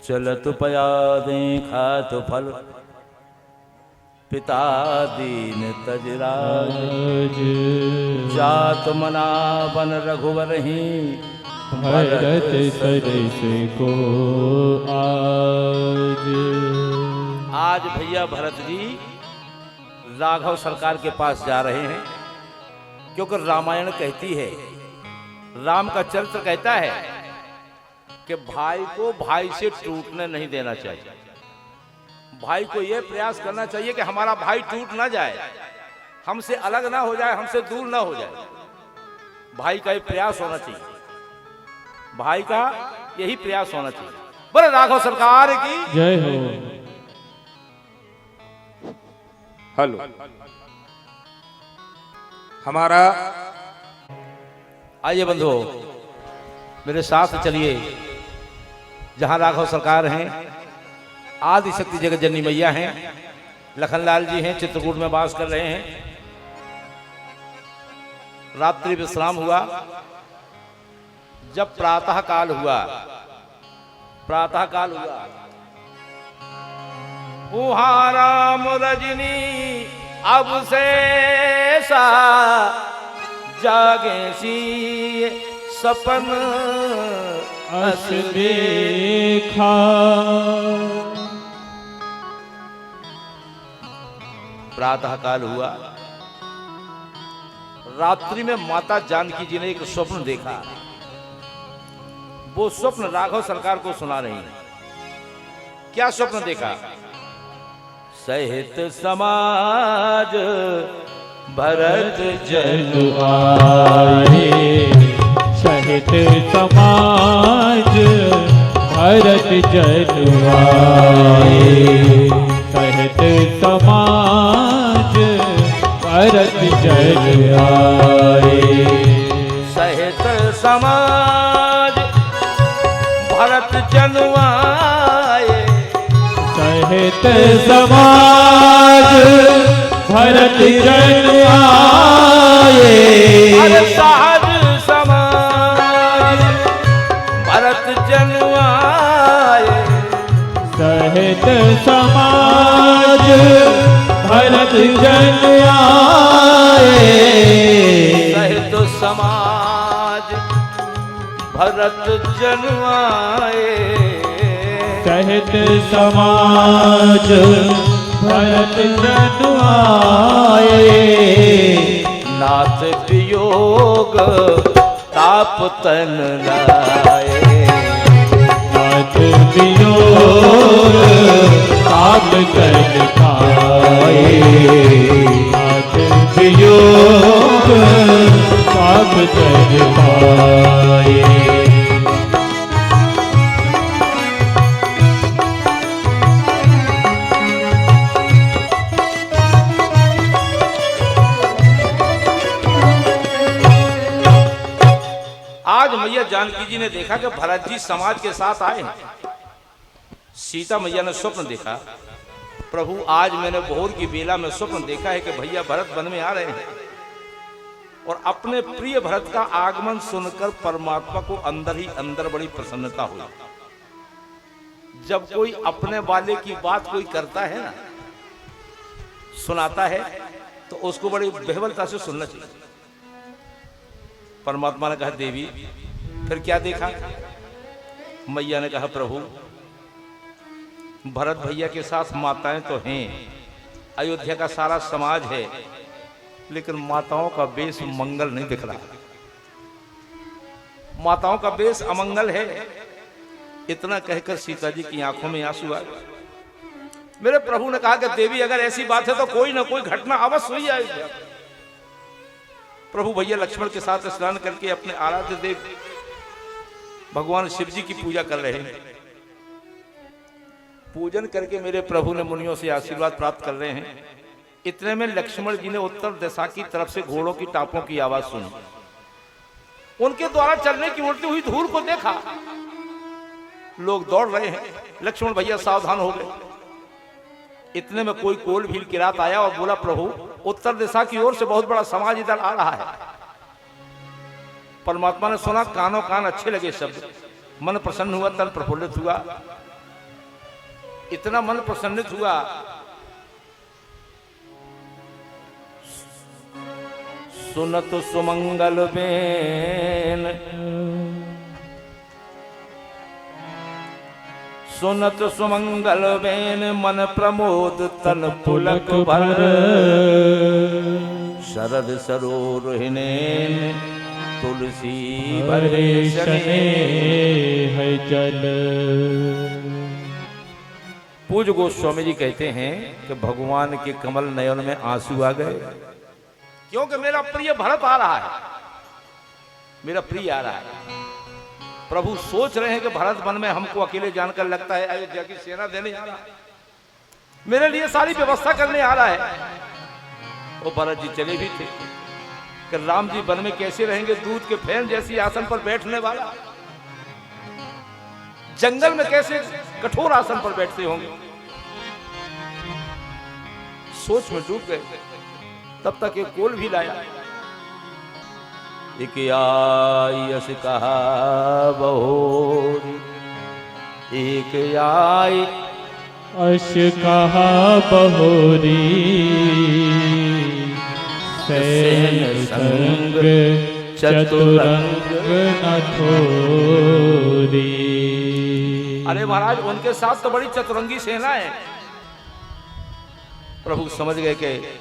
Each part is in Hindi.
चलत पया खात फल पिता दीन तजराज। जात मना बन रघुवर ही भरत सरस को आज। आज भैया भरत जी राघव सरकार के पास जा रहे हैं, क्योंकि रामायण कहती है, राम का चरित्र कहता है कि भाई को भाई से टूटने नहीं देना चाहिए। भाई को यह प्रयास करना चाहिए कि हमारा भाई टूट ना जाए, हमसे अलग ना हो जाए, हमसे दूर ना हो जाए। भाई का यह प्रयास होना चाहिए, भाई का यही प्रयास होना चाहिए। बोले राघव सरकार की जय हो। हेलो, हमारा आइए बंधुओं, मेरे साथ चलिए। जहां राघव सरकार हैं, आदि शक्ति जगत जननी मैया हैं, लखनलाल जी हैं, चित्रकूट में वास कर रहे हैं। रात्रि विश्राम हुआ। जब प्रातः काल हुआ, वहां राम रजनी अब शेषा जागे सी सपन अस देखा। प्रातः काल हुआ। रात्रि में माता जानकी जी ने एक स्वप्न देखा। वो स्वप्न राघव सरकार को सुना रही है। क्या स्वप्न देखा? सहित समाज भरत जन आए, सहित समाज भरत जन आए, सहित समाज भरत जन आए। सहित समाज भरत जन आए, सहित समाज भरत जन आए। अरे सहज समाज भरत जन आए, सहित समाज भरत जन आए। सहित समाज भरत जन आए, सहित समाज भरत जन आए। नाथ वियोग ताप तन लाए, नाथ वियोग ताप तन खाए, नाथ वियोग ताप तन खाए। आज मैया जानकी जी ने देखा कि भरत जी समाज के साथ आए हैं। सीता मैया ने स्वप्न देखा, प्रभु आज मैंने भोर की बेला में स्वप्न देखा है कि भैया भरत वन में आ रहे हैं। और अपने प्रिय भरत का आगमन सुनकर परमात्मा को अंदर ही अंदर बड़ी प्रसन्नता हुई। जब कोई अपने वाले की बात कोई करता है ना, सुनाता है, तो उसको बड़ी बेहवलता से सुनना चाहिए। परमात्मा ने कहा देवी फिर क्या देखा? मैया ने कहा प्रभु भरत भैया के साथ माताएं तो हैं, अयोध्या का सारा समाज है, लेकिन माताओं का बेस मंगल नहीं दिख रहा। माताओं का बेस अमंगल है। इतना कहकर सीता जी की आंखों में आंसू आ गए। मेरे प्रभु ने कहा कि देवी अगर ऐसी बात है तो कोई ना कोई घटना अवश्य हुई आएगी। प्रभु भैया लक्ष्मण के साथ स्नान करके अपने आराध्य देव भगवान शिव जी की पूजा कर रहे हैं। पूजन करके मेरे प्रभु ने मुनियों से आशीर्वाद प्राप्त कर रहे हैं। इतने में लक्ष्मण जी ने उत्तर दिशा की तरफ से घोड़ों की टापों की आवाज सुनी। उनके द्वारा चलने की उड़ती हुई धूल को देखा। लोग दौड़ रहे हैं। लक्ष्मण भैया सावधान हो गए। इतने में कोई कोल भील किरात आया और बोला प्रभु उत्तर दिशा की ओर से बहुत बड़ा समाज इधर आ रहा है। परमात्मा ने सुना, कानों कान अच्छे लगे शब्द, मन प्रसन्न हुआ, तन प्रफुल्लित हुआ। इतना मन प्रसन्नित हुआ। सुनत सुमंगल बेन, सुनत सुमंगल बेन, मन प्रमोद तन पुलक भर। शरद सरोहिने तुलसी भरे शने है जल। पूज्य गोस्वामी जी कहते हैं कि भगवान के कमल नयन में आंसू आ गए, क्योंकि मेरा प्रिय भरत आ रहा है, मेरा प्रिय आ रहा है। प्रभु सोच रहे हैं कि भरत वन में हमको अकेले जानकर लगता है अयोध्या की सेना देने आ रहा है, मेरे लिए सारी व्यवस्था करने आ रहा है। वो भरत जी चले भी थे कि राम जी वन में कैसे रहेंगे, दूध के फैन जैसी आसन पर बैठने वाला, जंगल में कैसे कठोर आसन पर बैठते होंगे। सोच में डूब गए। तब तक एक कोल भी लाया। एक आयस कहा बहोरी, एक आय अश कहा बहोरी, सैन संग चतुरंग न थोरी। अरे महाराज, उनके साथ तो बड़ी चतुरंगी सेना है। प्रभु समझ गए कि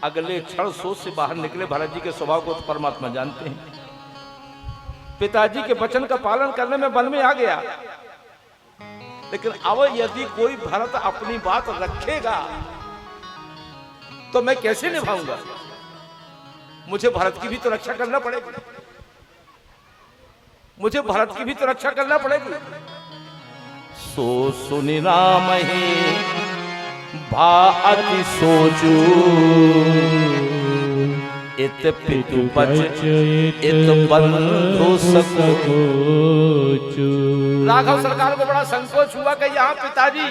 अगले क्षण सोच से बाहर निकले। भरत जी के स्वभाव को तो परमात्मा जानते हैं। पिताजी के वचन का पालन करने में वन में आ गया, लेकिन अब यदि कोई भरत अपनी बात रखेगा तो मैं कैसे निभाऊंगा? मुझे भरत की भी तो रक्षा करना पड़ेगी, मुझे भरत की भी तो रक्षा करना पड़ेगी। सो सुनि राम ही भा अति सोचू, इत पितु बच इत बंधु सकोचू। राघव सरकार को बड़ा संकोच हुआ कि यहाँ पिताजी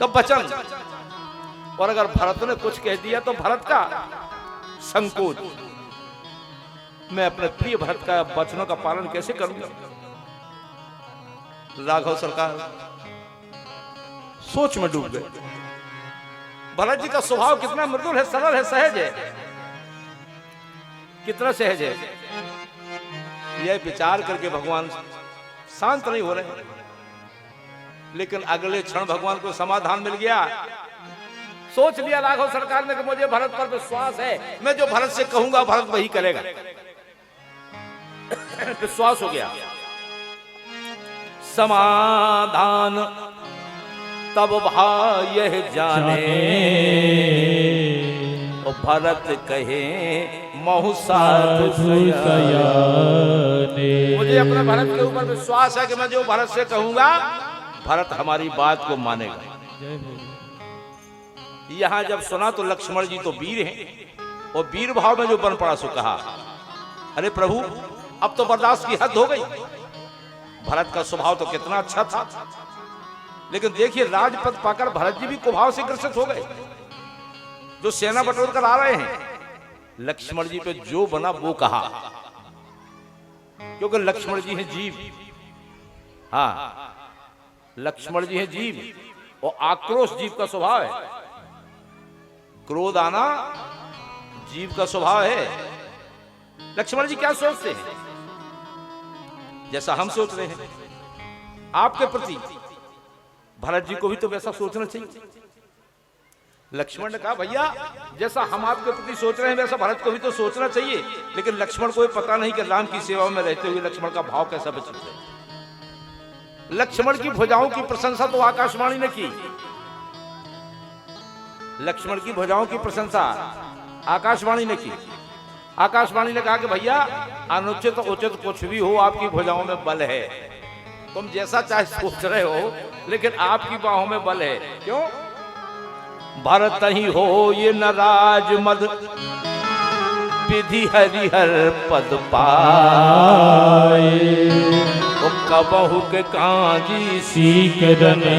का वचन, और अगर भरत ने कुछ कह दिया तो भरत का संकोच, मैं अपने प्रिय भरत का वचनों का पालन कैसे करूंगा? राघव सरकार सोच में डूब गए। भरत जी का स्वभाव कितना मृदुल है, सरल है, सहज है, कितना सहज है। यह विचार करके भगवान शांत नहीं हो रहे, लेकिन अगले क्षण भगवान को समाधान मिल गया। सोच लिया राघव सरकार ने कि मुझे भरत पर विश्वास है, मैं जो भरत से कहूंगा भरत वही करेगा। विश्वास हो गया। समाधान तब भाई यह जाने, और भरत कहे महु साधु सयाने। मुझे अपने भरत के ऊपर विश्वास है कि मैं जो भरत से कहूंगा भरत हमारी बात को मानेगा। यहां जब सुना तो लक्ष्मण जी तो वीर हैं, और वीर भाव में जो बन पड़ा सो कहा, अरे प्रभु अब तो बर्दाश्त की हद हो गई। भरत का स्वभाव तो कितना अच्छा था, लेकिन देखिए राजपद पाकर भरत जी भी कुभाव से ग्रसित हो गए। जो सेना बटोर कर आ रहे हैं, लक्ष्मण जी पे जो बना वो कहा, क्योंकि लक्ष्मण जी हैं जीव। हाँ, लक्ष्मण जी हैं जीव, और आक्रोश जीव का स्वभाव है। क्रोध आना जीव का स्वभाव है। लक्ष्मण जी क्या सोचते हैं? जैसा हम सोच रहे हैं आपके प्रति, भरत जी को भी तो वैसा सोचना चाहिए। लक्ष्मण ने कहा, भैया जैसा हम आपके प्रति सोच रहे हैं वैसा भरत को भी तो सोचना चाहिए। लेकिन लक्ष्मण को पता नहीं कि राम की सेवा में रहते हुए लक्ष्मण का भाव कैसा बचित है। लक्ष्मण की भुजाओं की प्रशंसा तो आकाशवाणी ने की। लक्ष्मण की भुजाओं की प्रशंसा आकाशवाणी ने की। आकाशवाणी ने कहा कि भैया अनुचित उचित कुछ भी हो, आपकी भुजाओं में बल है। तुम जैसा चाहे सोच रहे हो, लेकिन आपकी बाहों में बल है। क्यों? भरत ही हो ये नराज मद, विधि हरिहर पद पाए। तो कबहु के काजी सीकरने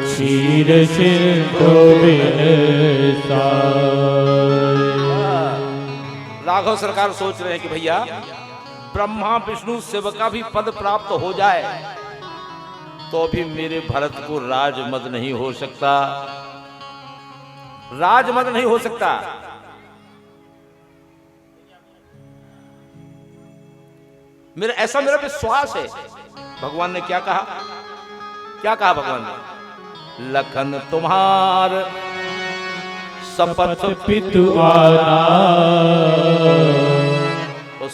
क्षीर सिंधु राघव सरकार सोच रहे हैं कि भैया ब्रह्मा विष्णु शिव का भी पद प्राप्त हो जाए तो भी मेरे भरत को राजमद नहीं हो सकता, राजमद नहीं हो सकता। ऐसा मेरा विश्वास है। भगवान ने क्या कहा? क्या कहा भगवान ने? लखन तुम्हार शपथ पितु आना,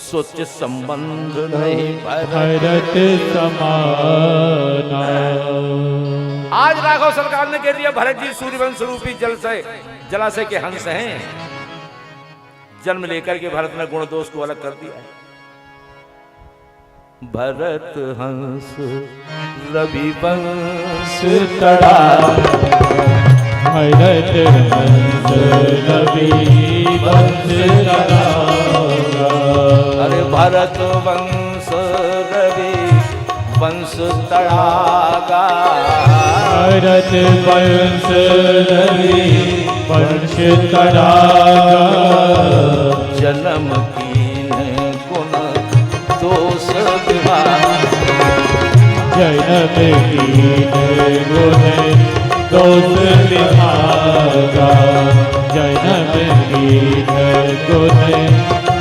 सोच संबंध नहीं भरत समाना। आज राघव सरकार ने कह दिया भरत जी सूर्यवंश रूपी जलाशय के हंस हैं। जन्म लेकर के भरत ने गुण दोष को अलग कर दिया है। भरत हंस रवि वंश तड़ा, भरत हंस रवि वंश तड़ा। अरे भरत वंश रवि वंश तड़ागा, भरत वंश रवि वंश तड़ागा। जन्म कीन गुण दोष विभाग, जन्म कीन गुण दोष विभागा। जन्म कीन गुण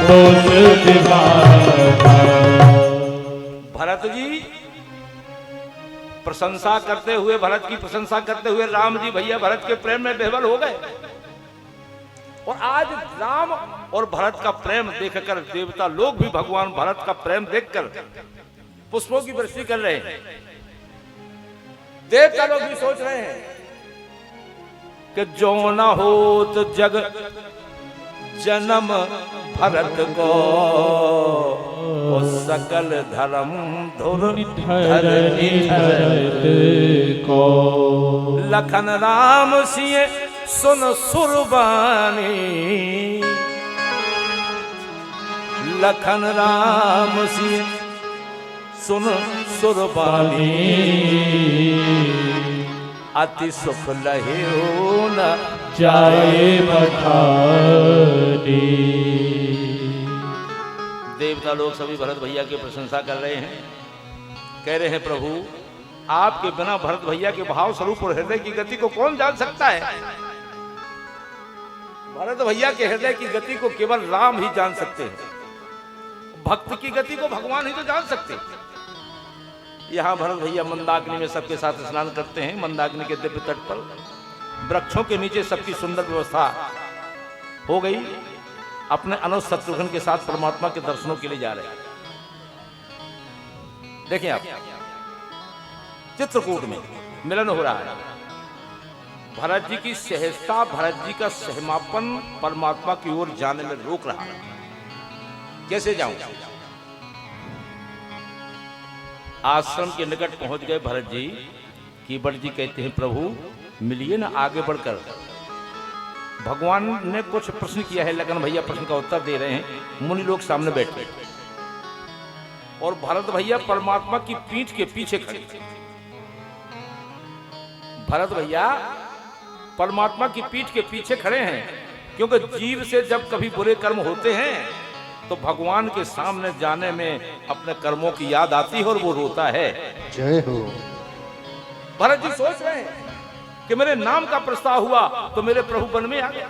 दोष विभागा। भरत जी प्रशंसा करते हुए, भरत की प्रशंसा करते हुए राम जी भैया भरत के प्रेम में बेहल हो गए। और आज राम और भरत का प्रेम देखकर देवता लोग भी भगवान भरत का प्रेम देखकर पुष्पों की वृष्टि कर रहे हैं। देवता लोग भी सोच रहे हैं कि जो न होत जग जन्म भरत को, सकल धर्म धुर धरनी भरत को। लखन राम सिंह सुन सुरबानी, लखन राम सिंह सुन सुरबानी। अति सुख लहे न जाए बखानी। देवता लोग सभी भरत भैया की प्रशंसा कर रहे हैं। कह रहे हैं प्रभु आपके बिना भरत भैया के भाव स्वरूप और हृदय की गति को कौन जान सकता है? भरत भैया के हृदय की गति को केवल राम ही जान सकते हैं। भक्त की गति को भगवान ही तो जान सकते हैं। यहाँ भरत भैया मंदाकिनी में सबके साथ स्नान करते हैं। मंदाकिनी के दिव्य तट पर वृक्षों के नीचे सबकी सुंदर व्यवस्था हो गई। अपने अनुज शत्रुघ्न के साथ परमात्मा के दर्शनों के लिए जा रहे हैं। देखिए आप चित्रकूट में मिलन हो रहा है। भरत जी की सहजता, भरत जी का सहमापन परमात्मा की ओर जाने में रोक रहा है। कैसे जाऊं? आश्रम के निकट पहुंच गए भरत जी। कीबड़ जी कहते हैं प्रभु मिलिए ना आगे बढ़कर। भगवान ने कुछ प्रश्न किया है, लगन भैया प्रश्न का उत्तर दे रहे हैं। मुनि लोग सामने बैठे और भरत भैया परमात्मा की पीठ के पीछे खड़े। भरत भैया परमात्मा की पीठ के पीछे खड़े हैं, क्योंकि जीव से जब कभी बुरे कर्म होते हैं तो भगवान के सामने जाने में अपने कर्मों की याद आती है और वो रोता है। जय हो। भरत जी सोच रहे हैं कि मेरे नाम का प्रस्ताव हुआ तो मेरे प्रभु वन में आ गया।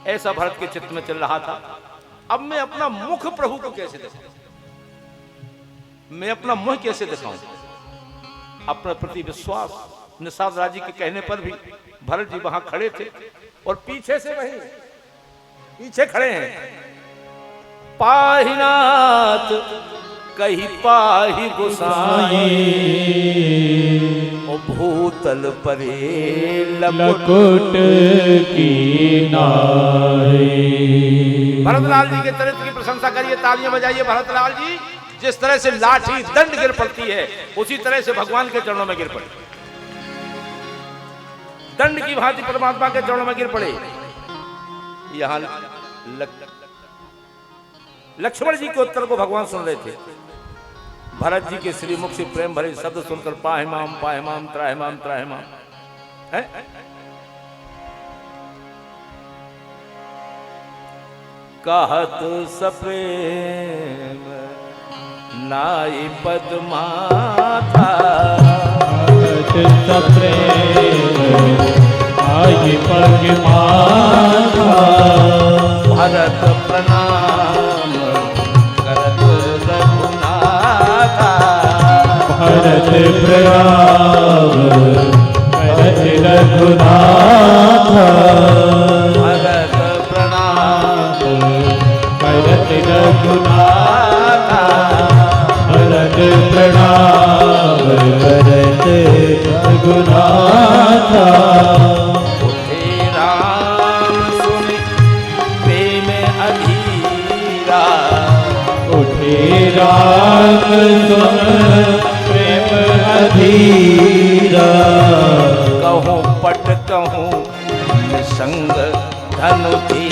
ऐसा भरत के चित्त में चल रहा था। अब मैं अपना मुख प्रभु को कैसे दिखाऊं? मैं अपना मुंह कैसे दिखाऊं? अपने प्रति विश्वास निषाद राजी के कहने पर भी भरत जी वहां खड़े थे और पीछे से वही पीछे खड़े हैं। पाहिनाथ कही पाहि गोसाई, ओ भूतल परे लकुट की नाई। भरतलाल जी के चरित्र की प्रशंसा करिए, तालियां बजाइए। भरतलाल जी जिस तरह से लाठी दंड गिर पड़ती है उसी तरह से भगवान के चरणों में गिर पड़े। दंड की भांति परमात्मा के चरणों में गिर पड़े। यहां लक्ष्मण जी के उत्तर को भगवान सुन रहे थे। भरत जी के श्रीमुख से प्रेम भरे शब्द सुनकर पाहिमाम पाहिमाम त्राहिमाम त्राहिमाम है। कहत सप्रेम नाई पद्माथा प्रेम आई पग माथा भरत प्रणाम करत रघुनाथा भरत प्रणाम करत रघुनाथा भरत प्रणाम करत रघुनाथा भरत प्रणाम करत रघुनाथा उठे राम सुन प्रेम अधीरा उठे राम सुन प्रेम अधीरा कहूँ पट कहूँ संग धनु थी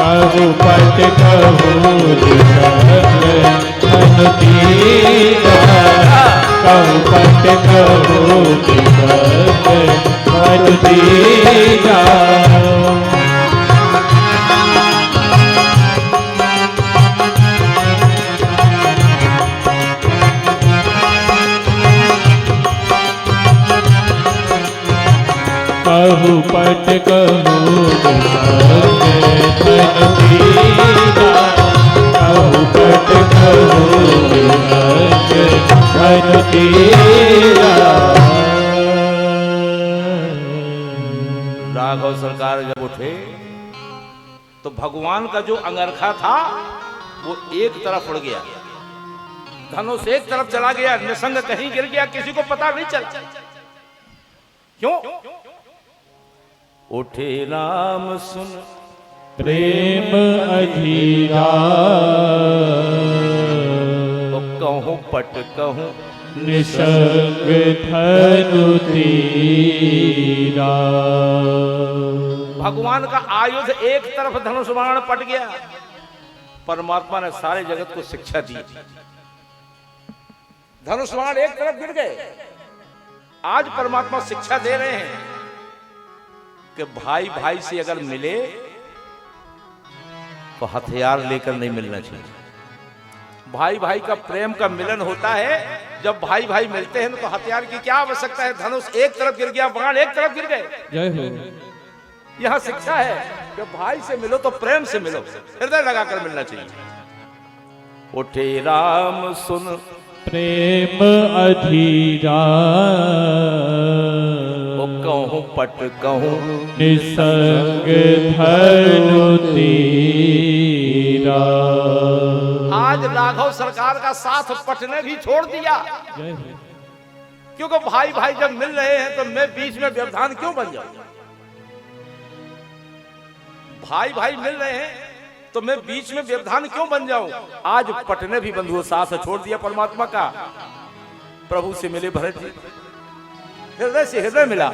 कहु पट कहु धनुतीरा कहु पट कहु धनुतीरा कहु पट कहु धनुतीरा कहु पट कहु धनुतीरा। राघव सरकार जब उठे तो भगवान का जो अंगरखा था वो एक तरफ उड़ गया, धनुष एक तरफ चला गया, निसंग कहीं गिर गया, किसी को पता नहीं चला। क्यों? उठे राम सुन प्रेम अधीरा कहूँ पट कहूँ निसंग धनुतीरा। भगवान का आयुध एक तरफ धनुष बाण पट गया। परमात्मा ने सारे जगत को शिक्षा दी, धनुष बाण एक तरफ गिर गए। आज परमात्मा शिक्षा दे रहे हैं कि भाई भाई से अगर मिले तो हथियार लेकर नहीं मिलना चाहिए। भाई भाई का प्रेम का मिलन होता है, जब भाई भाई मिलते हैं तो हथियार की क्या आवश्यकता है। धनुष एक तरफ गिर गया, बाण एक तरफ गिर गए। जय हो। यह शिक्षा है कि भाई से मिलो तो प्रेम से मिलो, हृदय लगाकर मिलना चाहिए। उठे राम सुन प्रेम अधीरा कहूँ पट कहूँ निसंग धनुतीरा। आज राघव सरकार का साथ पट ने भी छोड़ दिया, जय हो। क्योंकि भाई भाई जब मिल रहे हैं तो मैं बीच में व्यवधान क्यों बन जाऊं। भाई भाई मिल रहे हैं तो मैं बीच में व्यवधान क्यों बन जाऊं। आज पट ने भी बंधुओं साथ छोड़ दिया परमात्मा का। प्रभु से मिले भरत जी, हृदय से हृदय मिला,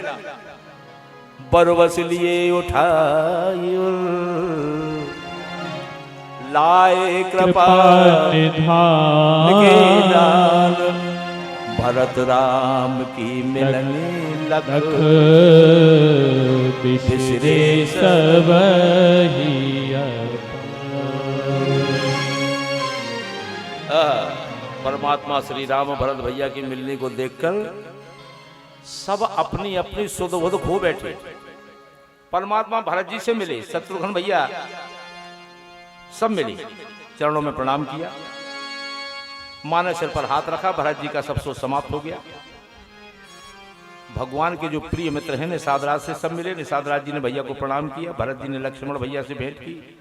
बरवस लिए उठाई लाए कृपा निधान। भरत राम की मिलन लख बिसरे सब परमात्मा श्री राम भरत भैया की मिलने को देखकर सब अपनी अपनी सुध बुध खो बैठे। परमात्मा भरत जी से मिले, शत्रुघ्न भैया सब मिले, चरणों में प्रणाम किया, मां ने सिर पर हाथ रखा। भरत जी का सब सोच समाप्त हो गया। भगवान के जो प्रिय मित्र हैं निषाद राज से सब मिले। निषाद राज जी ने भैया को प्रणाम किया, भरत जी ने लक्ष्मण भैया से भेंट की।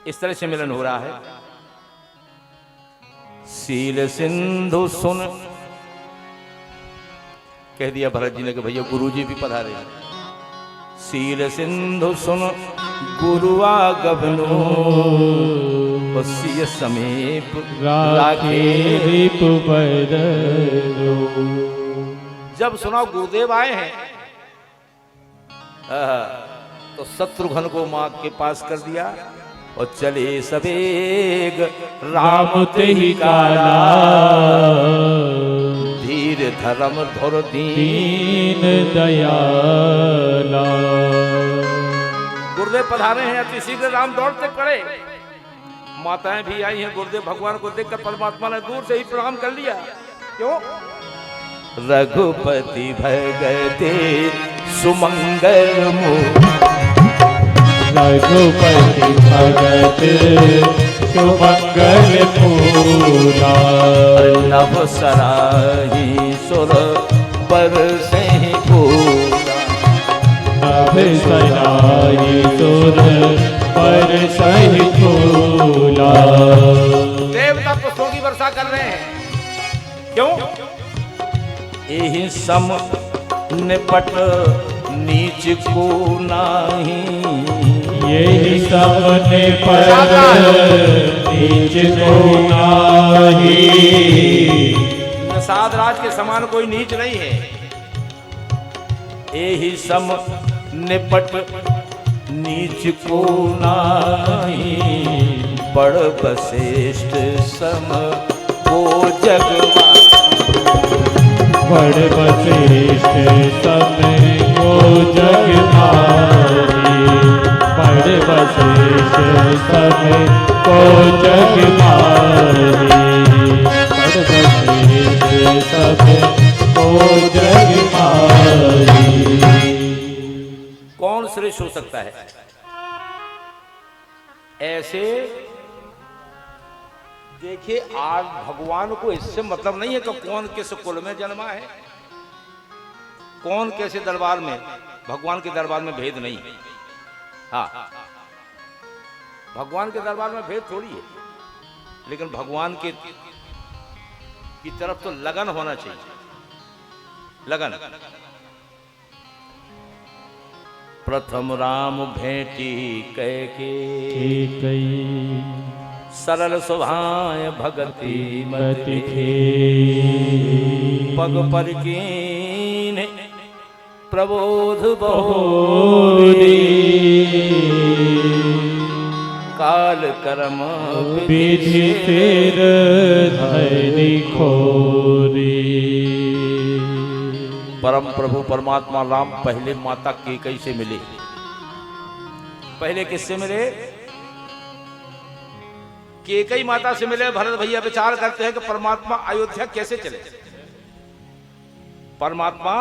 इस तरह से मिलन हो रहा है। सील सिंधु सुन कह दिया भरत जी ने कि भैया गुरु जी भी पधारे। सील सिंधु सुन गुरु आगमनो सिय समीप राखे रिपु बदलो। जब सुना गुरुदेव आए हैं तो शत्रुघ्न को मां के पास कर दिया और चले सवेग राम तेहि काला धीर धर्म धुर दीन दयाला। गुरुदेव पधारे हैं, अति शीघ्र राम दौड़ते पड़े। माताएं भी आई हैं। गुरुदेव भगवान को देखकर परमात्मा ने दूर से ही प्रणाम कर लिया। क्यों? रघुपति भगते सुमंगल मुख, रघुपति भगत सुमंगल मूला। नभ सराही सुर पर से फूला, नभ सराही सुर पर सही फूला। देवता पुष्पों की वर्षा कर रहे हैं। क्यों? यही सम निपट नीच को नाही, यही सबने पर नीच को नाही। निषाद राज के समान कोई नीच नहीं है। यही सम निपट नीच को नाही, बड़ वशिष्ठ सम को जगवा। बड़ वशिष्ठ सम को जग माही, बड़ वशिष्ठ सम को जग माही, बड़ वशिष्ठ सम को जग माही। कौन श्रेष्ठ हो सकता है? ऐसे देखिए, आज भगवान को इससे मतलब नहीं है कि कौन किस कुल में जन्मा है, कौन कैसे दरबार में। भगवान के दरबार में भेद नहीं है। हाँ, भगवान के दरबार में भेद थोड़ी है, लेकिन भगवान की तरफ तो लगन होना चाहिए। लगन। प्रथम राम भेटी कैके, सरल सुभाय भगति मति थे। पग पर कीन प्रबोध बहुरी, काल कर्म विधि सिर धरि खोरी। परम प्रभु परमात्मा राम पहले माता कैकेयी से मिले। पहले किससे मिले? कैकेयी माता से मिले। भरत भैया विचार करते हैं कि परमात्मा अयोध्या कैसे चले, परमात्मा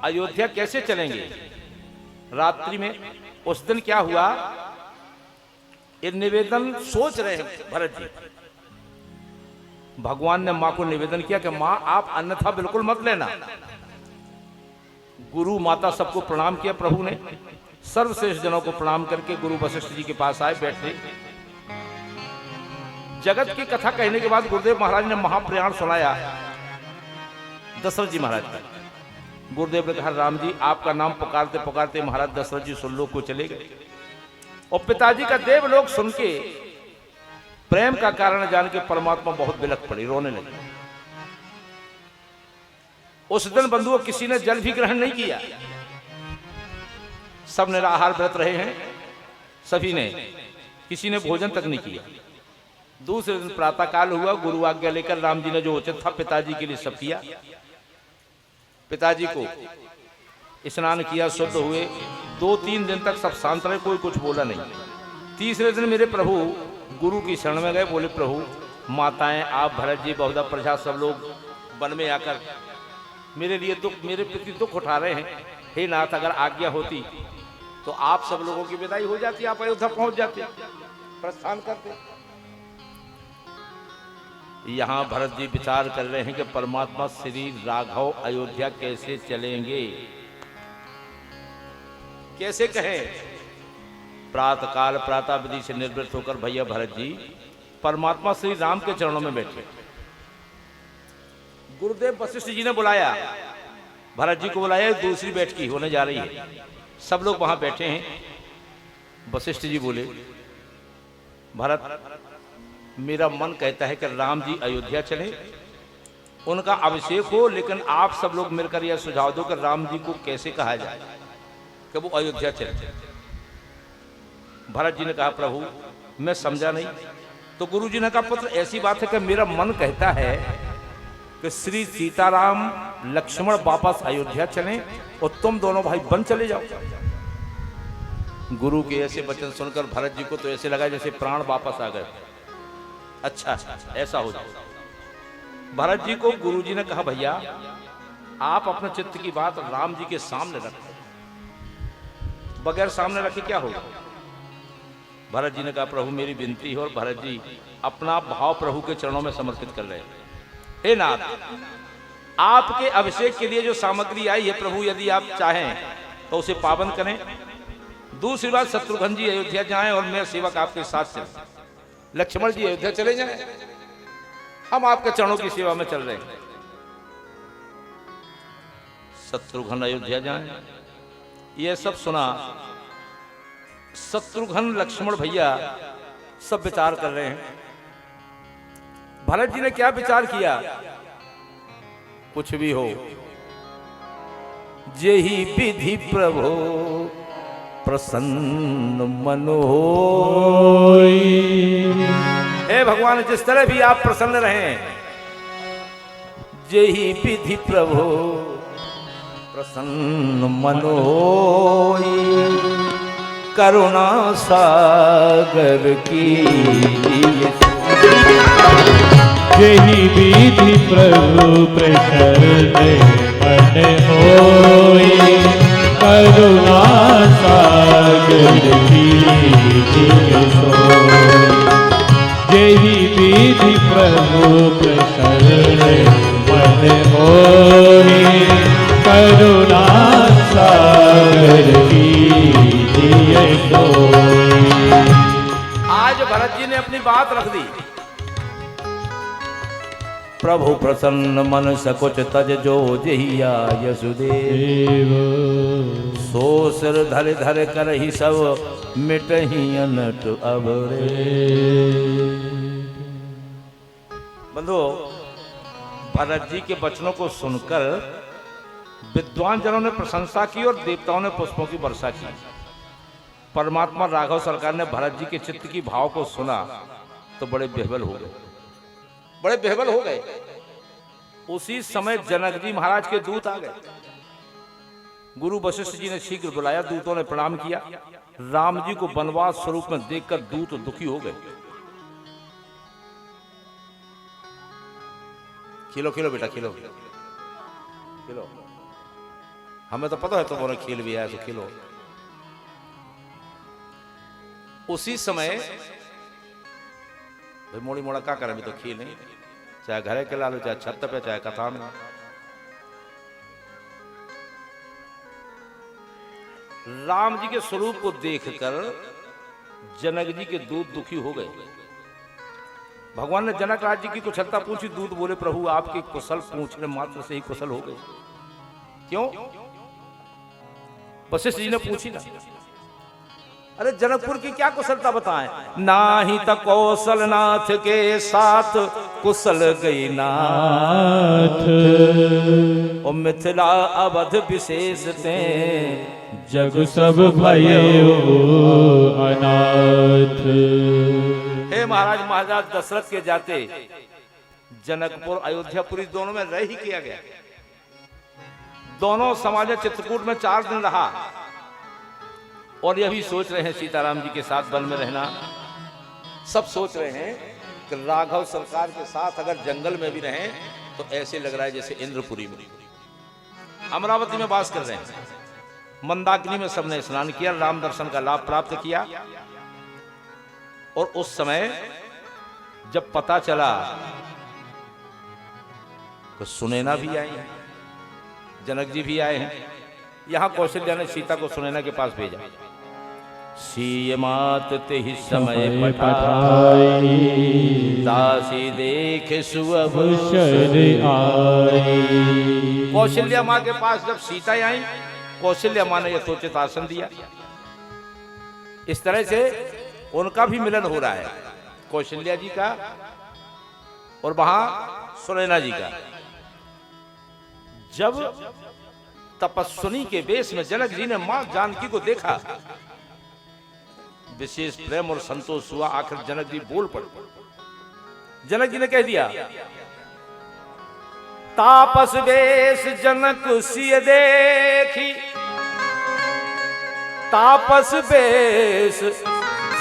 अयोध्या कैसे चलेंगे। रात्रि में उस दिन क्या हुआ, ये निवेदन सोच रहे हैं भरत जी। भगवान ने मां को निवेदन किया कि मां आप अन्यथा बिल्कुल मत लेना। गुरु माता सबको प्रणाम किया प्रभु ने। सर्वश्रेष्ठ जनों को प्रणाम करके गुरु वशिष्ठ जी के पास आए, बैठे। जगत की कथा कहने के बाद गुरुदेव महाराज ने महाप्रयाण सुनाया दशरथ जी महाराज का। गुरुदेव ने कहा, राम जी आपका नाम पुकारते पुकारते महाराज दशरथ जी सुरलोक को चले गए, और पिताजी का देवलोक सुन के प्रेम का कारण जान के परमात्मा बहुत बिलख पड़ी, रोने लगे। उस दिन बंधुओं किसी ने जल भी ग्रहण नहीं किया, सब निराहार व्रत रहे हैं, सभी ने, किसी ने भोजन तक नहीं किया। दूसरे दिन प्रातः काल हुआ, गुरु आज्ञा लेकर राम जी ने जो उचित था पिताजी के लिए सब किया। पिताजी को स्नान किया, शुद्ध हुए। 2-3 दिन तक सब शांत रहे, कोई कुछ बोला नहीं। तीसरे दिन मेरे प्रभु गुरु की शरण में गए, बोले प्रभु माताएं, आप, भरत जी, बहुधा प्रजा, सब लोग वन में आकर मेरे लिए दुख, मेरे प्रति दुख उठा रहे हैं। हे नाथ, अगर आज्ञा होती तो आप सब लोगों की विदाई हो जाती, आप अयोध्या पहुंच जाते, प्रस्थान करते। यहां भरत जी विचार कर रहे हैं कि परमात्मा श्री राघव अयोध्या कैसे चलेंगे, कैसे कहें। प्रातः काल प्रातः विधि से निवृत्त होकर भैया भरत जी परमात्मा श्री राम के चरणों में बैठे। गुरुदेव वशिष्ठ जी ने बुलाया, भरत जी को बुलाया, दूसरी बैठकी होने जा रही है, सब लोग वहां बैठे हैं। वशिष्ठ जी बोले, भरत मेरा मन कहता है कि राम जी अयोध्या चले, उनका अभिषेक हो, लेकिन आप सब लोग मिलकर यह सुझाव दो कि राम जी को कैसे कहा जाए कि वो अयोध्या चले। भरत जी ने कहा, प्रभु मैं समझा नहीं। तो गुरु जी ने कहा, पुत्र ऐसी बात है कि मेरा मन कहता है कि श्री सीताराम लक्ष्मण वापस अयोध्या चलें और तुम दोनों भाई वन चले जाओ। गुरु के ऐसे वचन सुनकर भरत जी को तो ऐसे लगा जैसे प्राण वापस आ गए। अच्छा ऐसा हो जाए। भरत जी को गुरु जी ने कहा भैया आप अपने चित्त की बात राम जी के सामने रखो, बगैर सामने रखे क्या होगा। भरत जी ने कहा प्रभु मेरी विनती है, और भरत जी अपना भाव प्रभु के चरणों में समर्पित कर रहे हैं। हे नाथ, आपके अभिषेक के लिए जो सामग्री आई है प्रभु, यदि आप चाहें तो उसे पावन करें। दूसरी बात, शत्रुघ्न जी अयोध्या जाएं और मेरे सेवक आपके साथ चलें, लक्ष्मण जी अयोध्या चले जाएं, हम आपके चरणों की सेवा में चल रहे हैं। शत्रुघ्न अयोध्या जाएं, ये सब सुना। शत्रुघ्न लक्ष्मण भैया सब विचार कर रहे हैं। भरत जी ने क्या विचार किया, कुछ भी हो जेहि विधि प्रभु प्रसन्न मन होई। हे भगवान, जिस तरह भी आप प्रसन्न रहें, जेहि विधि प्रभु प्रसन्न मन होई। करुणा सागर की यही विधि प्रभु प्रसन्न मन होई। करुणा सागर कीजिए सोई। यही विधि प्रभु प्रसन्न मन होई। करुणा सागर कीजिए सोई। आज भरत जी ने अपनी बात रख दी। प्रभु प्रसन्न मन सकुच तज जो जहिया यशुदेव। सो सिर धर धर कर ही सब मिटही अनट अबरे। बंधुओं, भरत जी के वचनों को सुनकर विद्वान जनों ने प्रशंसा की और देवताओं ने पुष्पों की वर्षा की। परमात्मा राघव सरकार ने भरत जी के चित्त की भाव को सुना तो बड़े बेहबल हो गए, बड़े बेहबल हो गए। उसी समय जनक जी महाराज के दूत आ गए। गुरु वशिष्ठ जी ने शीघ्र बुलाया, दूतों ने प्रणाम किया। राम जी को वनवास स्वरूप में देखकर दूत दुखी हो गए। खिलो खिलो बेटा खिलो खिलो, हमें तो पता है तुम्हारे खेल भी आया तो खिलो। उसी समय भाई मोड़ी मोड़ा क्या करें, तो खेल नहीं, चाहे घरे के ला लो, चाहे छत पे, चाहे कथा में। राम जी के स्वरूप को देखकर जनक जी के दूत दुखी हो गए। भगवान ने जनक राज जी की कुशलता पूछी। दूत बोले प्रभु आपके कुशल पूछने मात्र से ही कुशल हो गए। क्यों? वशिष्ठ जी ने पूछी ना, अरे जनकपुर की क्या कुशलता बताएं। नाही त कौशलनाथ के साथ कुशल गई नाथ। ओ मिथिला अवध विशेष ते जग सब भयो अनाथ। हे महाराज, महाराज दशरथ के जाते जनकपुर अयोध्यापुरी दोनों में रह ही किया गया। दोनों समाज चित्रकूट में 4 दिन रहा और यह भी सोच रहे हैं सीताराम जी के साथ वन में रहना। सब सोच रहे हैं कि राघव सरकार के साथ अगर जंगल में भी रहें तो ऐसे लग रहा है जैसे इंद्रपुरी में, अमरावती में वास कर रहे हैं। मंदाकिनी में सबने स्नान किया, राम दर्शन का लाभ प्राप्त किया। और उस समय जब पता चला तो सुनैना भी आई है, जनक जी भी आए हैं। यहां कौशल्या ने सीता को सुनैना के पास भेजा। सीय मात ते ही समय पठाई। दासी देख सुअवसर आई। कौशल्या मां के पास जब सीता आई, कौशल्या मां ने यथोचित आसन दिया। इस तरह से उनका भी मिलन हो रहा है, कौशल्या जी का और वहां सुनैना जी का। जब तपस्विनी के वेश में जनक जी ने मां जानकी को देखा, विशेष प्रेम और संतोष हुआ। आखिर जनक जी बोल पड़े। जनक जी ने कह दिया, तापस वेश जनक सिय देखी। तापस वेश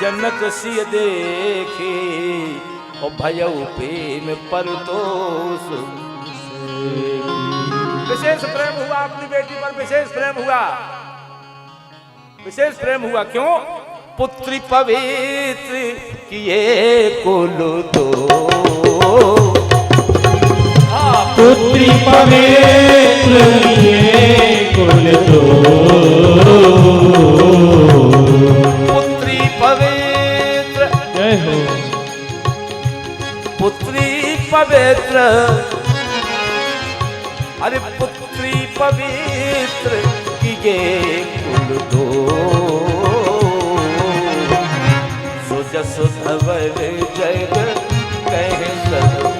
जनक सिय देखी। और भयऊ प्रेम परतोष। विशेष प्रेम हुआ अपनी बेटी पर, विशेष प्रेम हुआ, विशेष प्रेम हुआ। क्यों? पुत्री पवित्र किए कुल दो, पुत्री पवित्र किए कुल दो, पुत्री पवित्र, जय हो, पुत्री पवित्र, अरे पुत्री पवित्र किए कुल दो, सो जस धवल जग कहे सब,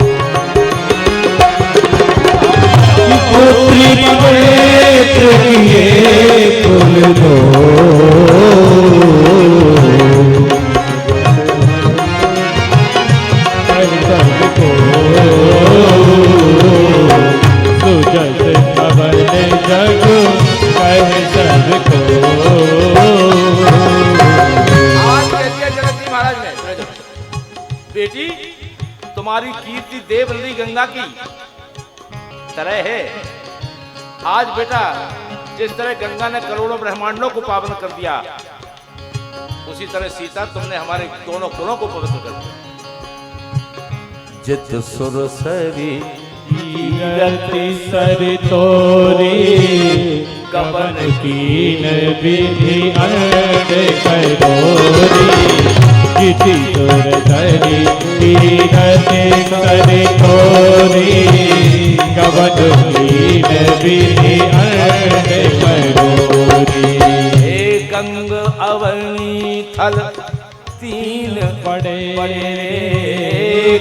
पुत्री पवित्र किए कुल दो, सुजस धवल जग कहे सबको। आज कहती है जगत जी महाराज ने, बेटी तुम्हारी कीर्ति देव नदी गंगा की तरह है। आज बेटा जिस तरह गंगा ने करोड़ों ब्रह्मांडों को पावन कर दिया, उसी तरह सीता तुमने हमारे दोनों कुलों को पवित्र कर दिया। जित सुर सरी कीरति सर तोरी, कवन कीन विधि अंड करोरी, जिति सुर सरी कीरति सर तोरी, कवन कीन विधि अंड करोरी। हे गंग अवनी थल तीन बड़े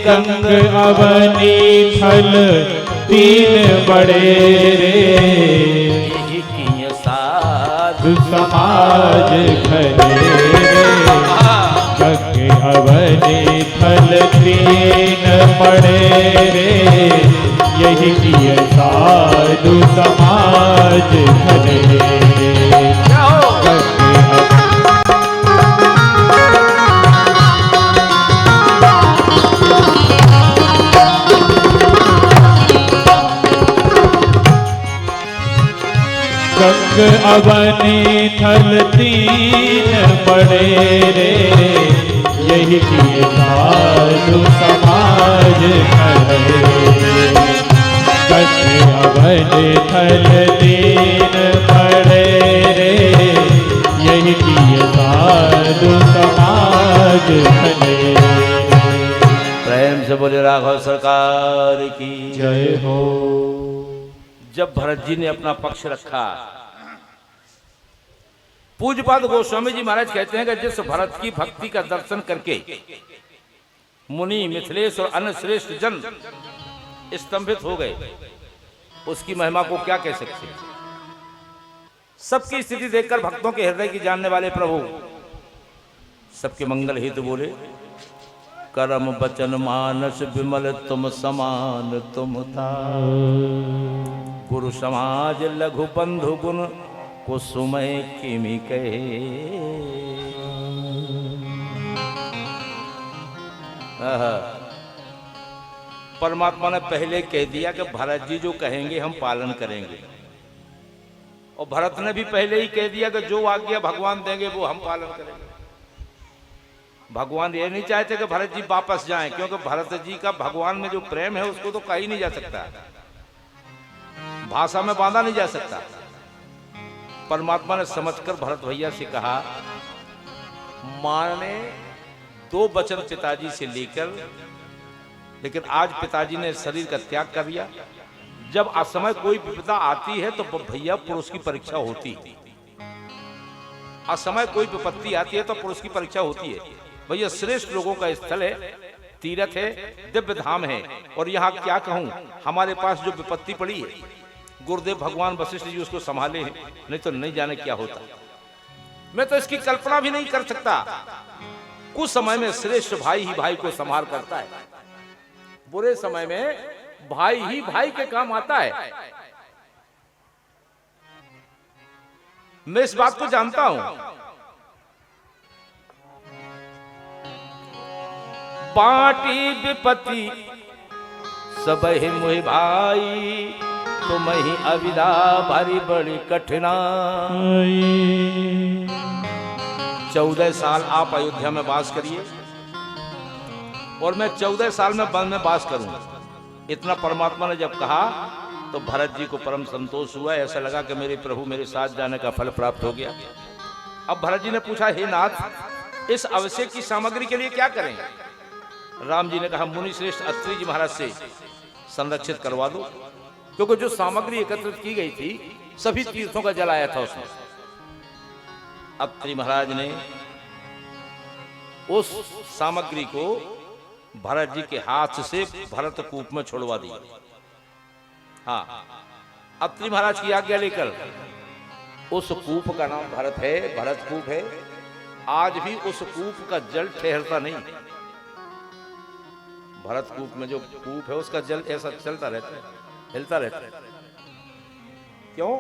गंग अवनी थल तीन बड़े रे, यही किय साधु समाज खरे रे, गंग अवनी थल तीन बड़े रे, यही किय साधु समाज खरे रे। गंग अवनी थल तीन बड़े रे, यही किए साधु समाज खरे। गंग अवनी थल तीन बड़े रे, यही किए साधु समाज खरे। प्रेम से बोले राघव सरकार की जय हो। जब भरत जी ने अपना पक्ष रखा, पूज्यपाद गोस्वामी जी महाराज कहते हैं कि जिस भरत की भक्ति का दर्शन करके मुनि मिथिलेश और अन्य श्रेष्ठ जन स्तंभित हो गए, उसकी महिमा को क्या कह सकते। सबकी स्थिति देखकर भक्तों के हृदय की जानने वाले प्रभु सबके मंगल हेतु बोले, कर्म बचन मानस विमल तुम समान तुम था, गुरु समाज लघु बंधु गुण कुसुमय किमि कहे। परमात्मा ने पहले कह दिया कि भरत जी जो कहेंगे हम पालन करेंगे, और भरत ने भी पहले ही कह दिया कि जो आज्ञा भगवान देंगे वो हम पालन करेंगे। भगवान ये नहीं चाहते कि भरत जी वापस जाएं, क्योंकि भरत जी का भगवान में जो प्रेम है उसको तो कहीं नहीं जा सकता, भाषा में बांधा नहीं जा सकता। परमात्मा ने समझकर भरत भैया से कहा, मां ने 2 वचन पिताजी से लेकर, लेकिन आज पिताजी ने शरीर का त्याग कर दिया। जब असमय कोई विपदा आती है तो भैया पुरुष की परीक्षा होती है, असमय कोई विपत्ति आती है तो पुरुष की परीक्षा होती है। भैया श्रेष्ठ लोगों का स्थल है, तीर्थ है, दिव्य धाम है, और यहाँ क्या कहूँ, हमारे पास जो विपत्ति पड़ी है, गुरुदेव भगवान वशिष्ठ जी उसको संभाले हैं, नहीं तो नहीं जाने क्या होता। मैं तो इसकी कल्पना भी नहीं कर सकता। कुछ समय में श्रेष्ठ भाई ही भाई को संभाल करता है, बुरे समय में भाई ही भाई के काम आता है। मैं इस बात को जानता हूं। बाटी विपत्ति सब ही मुहि भाई, तुम ही अविदा भारी बड़ी कठिनाई। 14 साल आप अयोध्या में वास करिए और मैं 14 साल में वन में वास करूंगा। इतना परमात्मा ने जब कहा तो भरत जी को परम संतोष हुआ। ऐसा लगा कि मेरे प्रभु मेरे साथ जाने का फल प्राप्त हो गया। अब भरत जी ने पूछा, हे नाथ, इस आवश्यक की सामग्री के लिए क्या करें? राम जी ने कहा, मुनि श्रेष्ठ अत्रि जी महाराज से संरक्षित करवा दो, क्योंकि जो सामग्री एकत्रित की गई थी सभी तीर्थों का जल आया था उसमें। अत्रि महाराज ने उस सामग्री को भरत जी के हाथ से भरत कूप में छोड़वा दिया। हाँ, अत्रि महाराज की आज्ञा लेकर उस कूप का नाम भरत है, भरत कूप है। आज भी उस कूप का जल ठहरता नहीं। भरत कूप में जो कूप है उसका जल ऐसा चलता रहता है, हिलता रहता है। क्यों?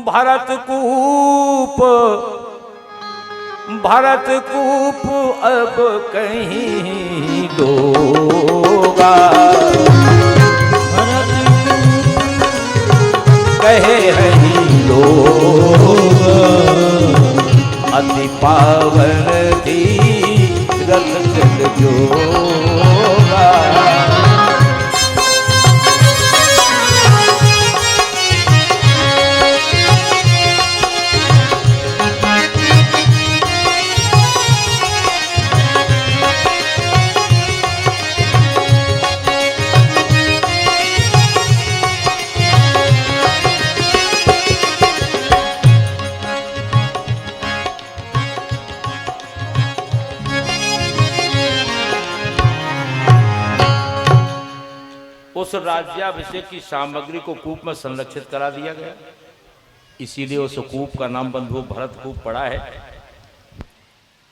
भरत कूप अब कहीं डोगा, कहे रही लोग अति पावन तीरथ जल जोगा। उस राज्याभिषेक की सामग्री को कूप में संरक्षित करा दिया गया, इसीलिए उस कूप का नाम बंधु भरत कूप पड़ा है।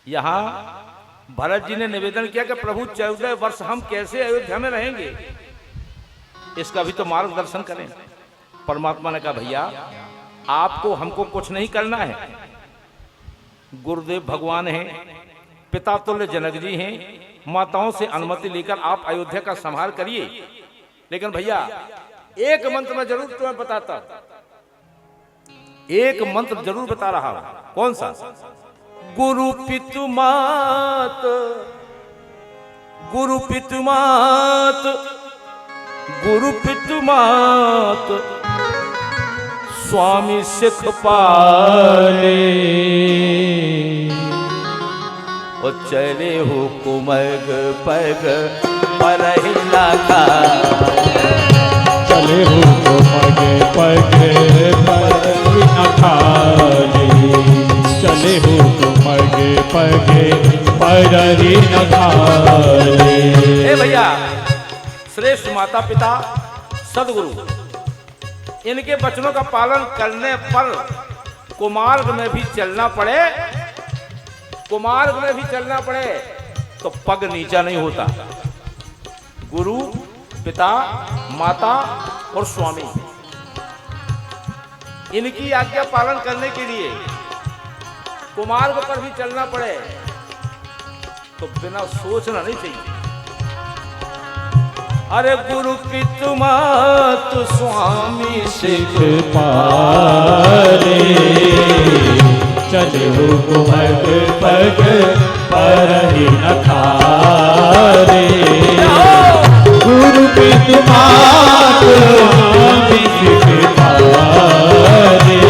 यहां भरत जी ने निवेदन किया कि प्रभु 14 वर्ष हम कैसे अयोध्या में रहेंगे, इसका भी तो मार्गदर्शन करें। परमात्मा ने कहा, भैया आपको हमको कुछ नहीं करना है। गुरुदेव भगवान हैं, पिता तुल्य जनक जी हैं, माताओं से अनुमति लेकर आप अयोध्या का संहार करिए। लेकिन भैया एक मंत्र मैं जरूर तुम्हें बताता, एक मंत्र जरूर बता रहा हूं। कौन सा? गुरु पितु मात, गुरु पितु मात, गुरु पितु मात, स्वामी सिख पाले, ओ चले हो कुमग पग पर ही ना खा, चले हो तो मगे पगे पर ही न खाले, चले हो तो मगे पगे पर ही न खाले। ए भैया, श्रेष्ठ माता पिता सदगुरु, इनके वचनों का पालन करने पर कुमार्ग में भी चलना पड़े, कुमार्ग में भी चलना पड़े तो पग नीचा नहीं होता। गुरु, पिता, माता और स्वामी, इनकी आज्ञा पालन करने के लिए कुमार्ग पर भी चलना पड़े तो बिना सोचना नहीं चाहिए। अरे गुरु पितु मात स्वामी सिख पाले, चले हो कुमग पग पर ही न खाले, गुरु पितु मात स्वामी सिख पाले,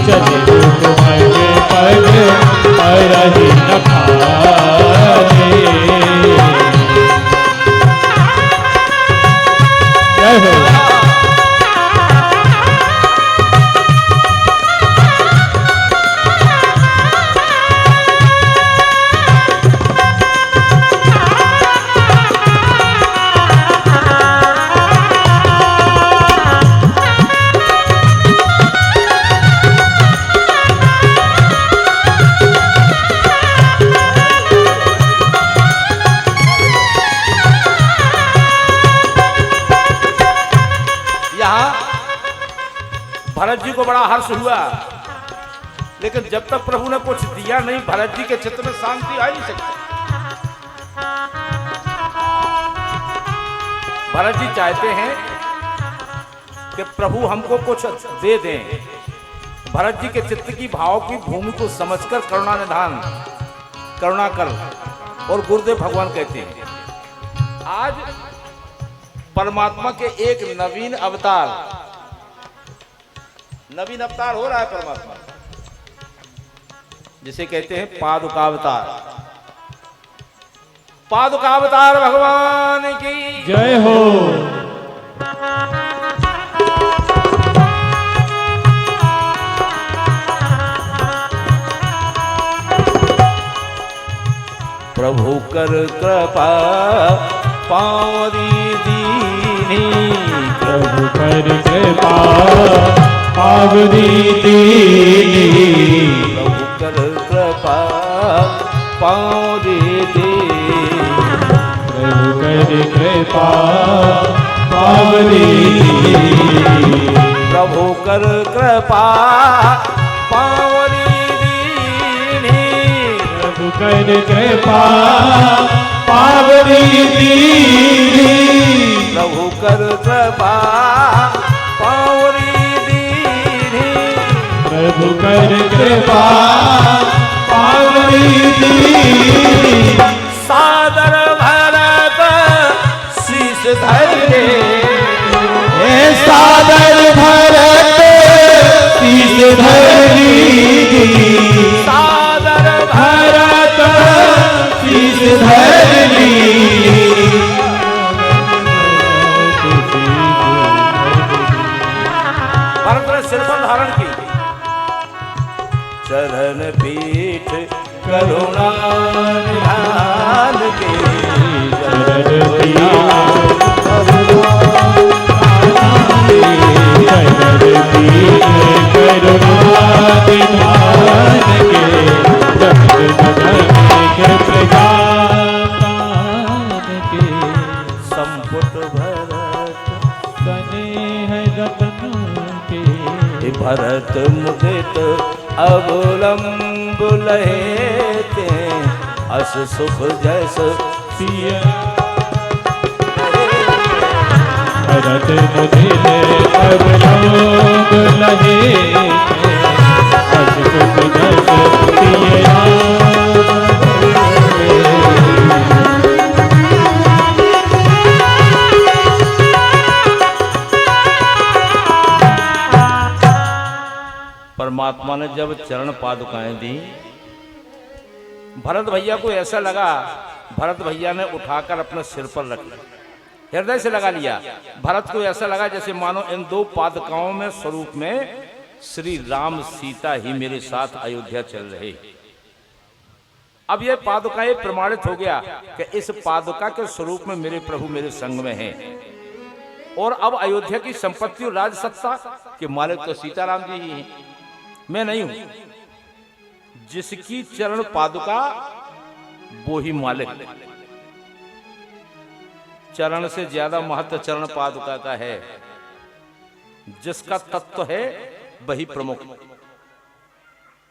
चले हो कुमग पग पर ही न खाले। जय हो। भरत जी को बड़ा हर्ष हुआ। लेकिन जब तक प्रभु ने कुछ दिया नहीं, भरत जी के चित्त में शांति आ नहीं सकती। भरत जी चाहते हैं कि प्रभु हमको कुछ दे दें। भरत जी के चित्त की भाव की भूमि को समझकर करुणा निधान, करुणा कर, और गुरुदेव भगवान कहते हैं आज परमात्मा के एक नवीन अवतार हो रहा है परमात्मा, जिसे कहते हैं पादुकावतार। पादुकावतार भगवान की जय हो। प्रभु कर कृपा पावरी दीनी, प्रभु कर कृपा पावरी दीनी, प्रभु कर कृपा पावरी दीनी, प्रभु कर कृपा पावरी दीनी, प्रभु कर कृपा पावरी दीनी, प्रभु कर कृपा पावरी दीनी, प्रभु कर कृपा पावरी दीनी, प्रभु कर कृपा पावरी दीनी। सादर भरत शीश धरे, सादर भरत शीश धरी, सादर भरत शीश धरी, भरत ने सिर पर धारण की, चरण पीठ करुणा निधान के, चरण पीठ करुणा निधान के, संपुट भरत स्नेह रतन के, भरत मुदित अवलंब लहेते, अस सुख जैस सिय भरत मुदित अवलंब लहे, अस सुख जैस सिय परमात्मा ने जब चरण पादुकाएं दी, भरत भैया को ऐसा लगा, भरत भैया ने उठाकर अपने सिर पर रख लिया, हृदय से लगा लिया। भरत को ऐसा लगा जैसे मानो इन दो पादुकाओं में स्वरूप में श्री राम सीता ही मेरे साथ अयोध्या चल रहे। अब ये पादुकाएं प्रमाणित हो गया कि इस पादुका के स्वरूप में मेरे प्रभु मेरे संग में हैं, और अब अयोध्या की संपत्ति और राज सत्ता के मालिक तो सीताराम जी ही हैं, मैं नहीं हूं। जिसकी चरण पादुका वो ही मालिक। चरण से ज्यादा महत्व चरण पादुका का है। जिसका तत्व है वही प्रमुख,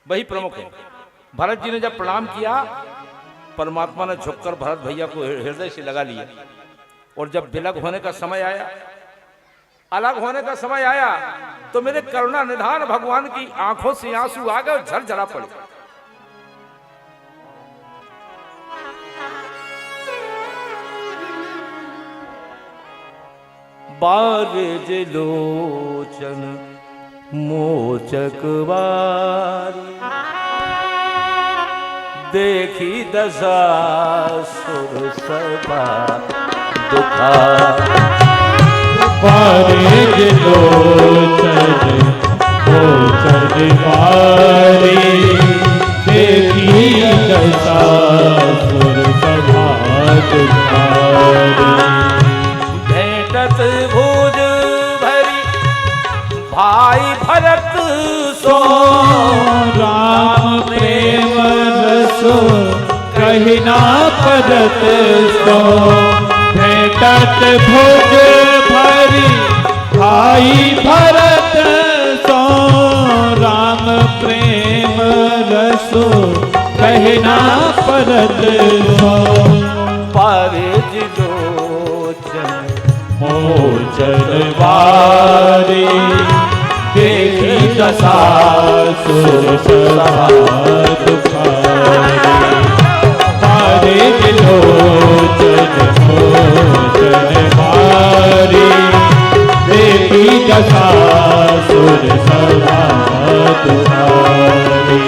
वही प्रमुख है। भरत जी ने जब प्रणाम किया, परमात्मा ने झुककर भरत भैया को हृदय से लगा लिया, और जब विलग होने का समय आया, अलग होने का समय आया, तो मेरे करुणा निधान भगवान की आंखों से आंसू आ गए और झरझरा पड़े। बारिज लोचन मोचक बारी, देखी दशा सुर सभा दुखा, बारिज लोचन मोचक बारी, देखी दशा सुर सभा दुखारी, भेंटत भुज भरी भाई भरत सो, राम प्रेम रसो कही ना पदत सो, भेटत भुज भरी भाई भरत सो, राम प्रेम सो कहना परत हो। पारिज लोचन मोचन वारी देखी दशा सुर सभा दुखारी। पारिज लोचन मोचन वारी देखी दशा सुर सभा दुखारी।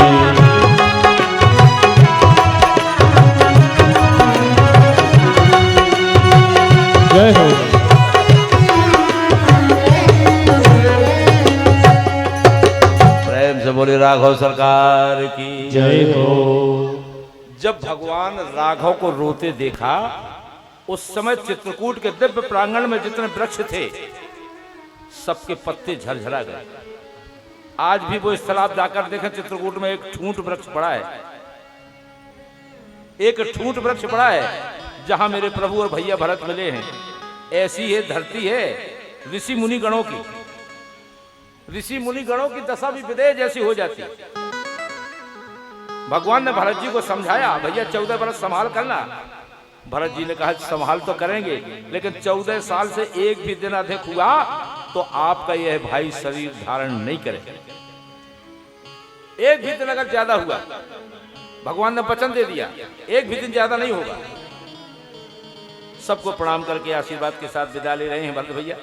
जय हो। प्रेम से बोले राघव सरकार की जय हो। जब भगवान राघव को रोते देखा, उस समय चित्रकूट के दिव्य प्रांगण में जितने वृक्ष थे सबके पत्ते झरझरा गए। आज भी वो स्थल आप जाकर देखें, चित्रकूट में एक ठूंठ वृक्ष पड़ा है, एक ठूंठ वृक्ष पड़ा है जहां मेरे प्रभु और भैया भरत मिले हैं। ऐसी ये धरती है ऋषि मुनि गणों की। ऋषि मुनि गणों की दशा भी विदेह जैसी हो जाती। भगवान ने भरत जी को समझाया, भैया 14 वर्ष संभाल करना। भरत जी ने कहा संभाल तो करेंगे, लेकिन 14 साल से एक भी दिन अधिक हुआ तो आपका यह भाई शरीर धारण नहीं करेगा। एक भी दिन अगर ज्यादा हुआ, भगवान ने वचन दे दिया, एक भी दिन ज्यादा नहीं होगा। सबको प्रणाम करके आशीर्वाद के साथ विदा ले रहे हैं भरत भैया।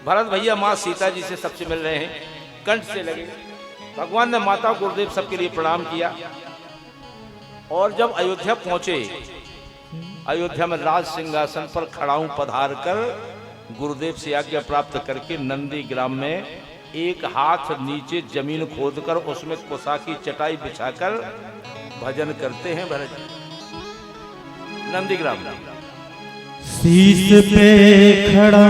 भरत भैया माँ सीता जी से सबसे मिल रहे हैं, कंठ से लगे। भगवान ने माता गुरुदेव सबके लिए प्रणाम किया। और जब अयोध्या पहुंचे, अयोध्या में राज सिंहासन पर खड़ाऊं पधार कर गुरुदेव से आज्ञा प्राप्त करके नंदी ग्राम में एक हाथ नीचे जमीन खोदकर उसमें कुसा की चटाई बिछाकर भजन करते हैं भरत जी नंदी ग्राम में। शीश पे खड़ा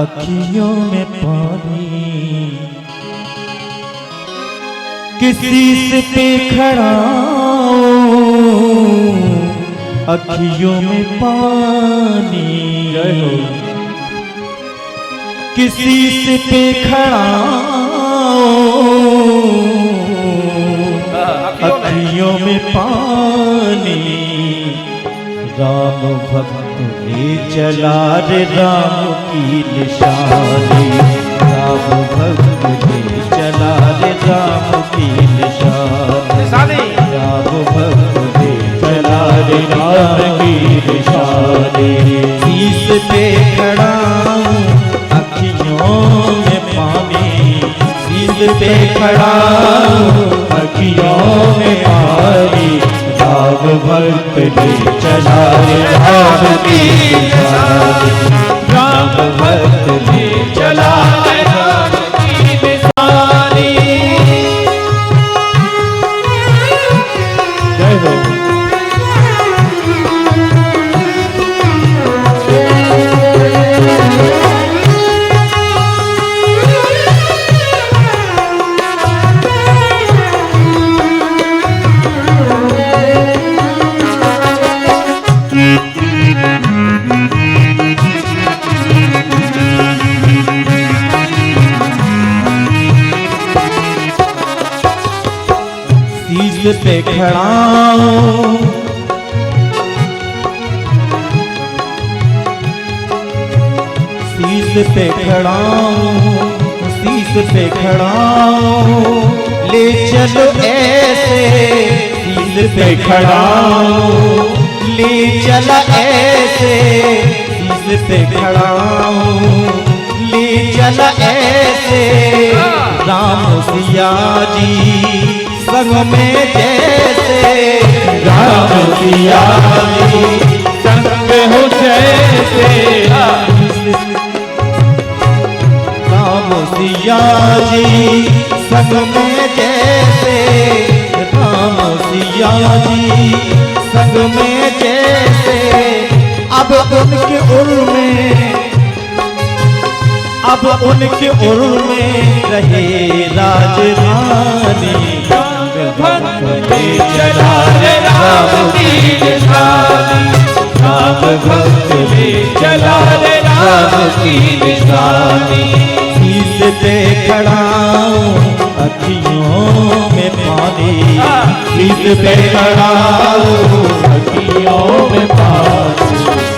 अखियों में पानी, किसी पे खड़ा अखियों में पानी। किसी पे खड़ा अखियों में पानी। राम भक्त ने चला रे राम की निशानी। राम भक्त ने चला रे राम की निशानी। राम भक्त ने चला रे राम की निशानी। शीश पे खड़ा अखियों में पानी। शीश पे खड़ा अखियों में पानी। राम भक्त ने चला रे राम की निशानी। राम भक्त ने चला रे राम की निशानी। जय हो। शीश पे खड़ा शीश पे खड़ा शीश पे खड़ा ले चलो ऐसे। शीश पे खड़ा ले चला ऐसे। शीश पे खड़ा ले चला ऐसे। राम सिया जी संग में जैसे। राम सिया जी संग हो जैसे। राम सिया जी संग में जैसे। राम सिया जी संग में जैसे। अब उनके उर में में रहे राजधानी। भक्त ने चला रे राम की निशानी। राम भक्त ने चला रे राम की निशानी। शीश पे खड़ा अखियों शीश पे खड़ा हूँ अखियों में पानी,